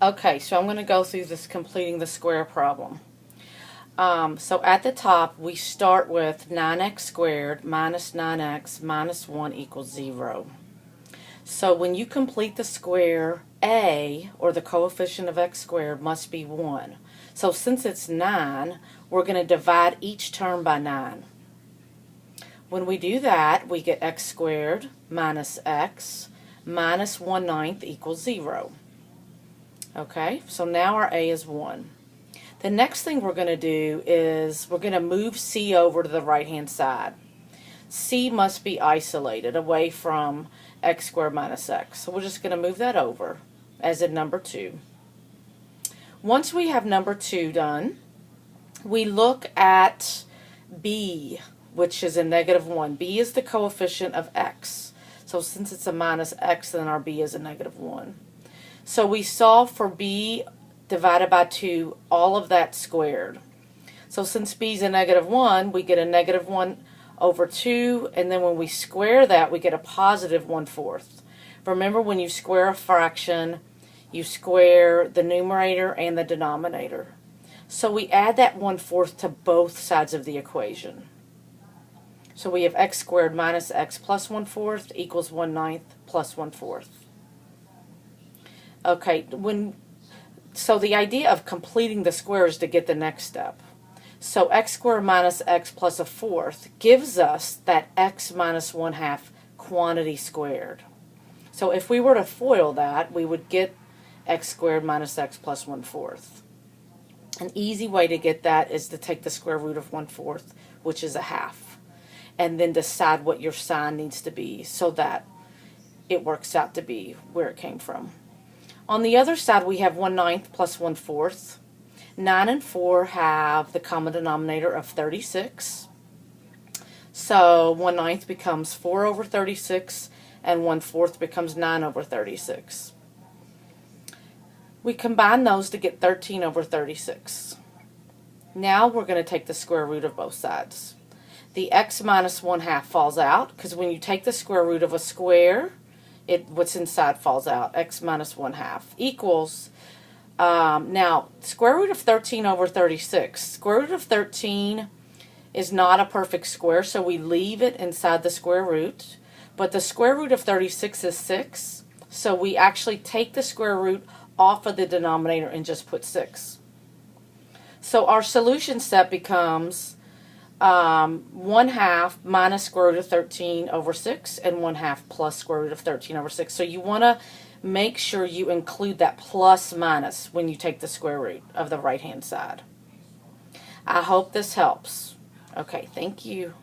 Okay, so I'm going to go through this completing the square problem. So at the top, we start with 9x squared minus 9x minus 1 equals 0. So when you complete the square, a, or the coefficient of x squared, must be 1. So since it's 9, we're going to divide each term by 9. When we do that, we get x squared minus x minus 1/9 equals 0. Okay, so now our a is 1. The next thing we're going to do is we're going to move c over to the right-hand side. C must be isolated away from x squared minus x. So we're just going to move that over as in number 2. Once we have number 2 done, we look at b, which is a -1. b is the coefficient of x. So since it's a minus x, then our b is a -1. So we solve for b divided by 2, all of that squared. So since b is a -1, we get a -1 over 2, and then when we square that, we get a positive 1/4. Remember, when you square a fraction, you square the numerator and the denominator. So we add that 1/4 to both sides of the equation. So we have x squared minus x plus 1/4 equals 1/9 plus 1/4. Okay, so the idea of completing the square is to get the next step. So x squared minus x plus 1/4 gives us that x minus 1/2 quantity squared. So if we were to FOIL that, we would get x squared minus x plus 1/4. An easy way to get that is to take the square root of 1/4, which is 1/2, and then decide what your sign needs to be so that it works out to be where it came from. On the other side, we have 1/9 plus 1/4. 9 and 4 have the common denominator of 36. So 1/9 becomes 4 over 36, and 1/4 becomes 9 over 36. We combine those to get 13 over 36. Now we're going to take the square root of both sides. The x minus 1/2 falls out, because when you take the square root of a square, what's inside falls out. X minus 1/2 equals, now, square root of 13 over 36. Square root of 13 is not a perfect square, so we leave it inside the square root. But the square root of 36 is 6, so we actually take the square root off of the denominator and just put 6. So our solution step becomes 1/2 minus square root of 13 over 6, and 1/2 plus square root of 13 over 6. So you want to make sure you include that plus minus when you take the square root of the right-hand side. I hope this helps. Okay, thank you.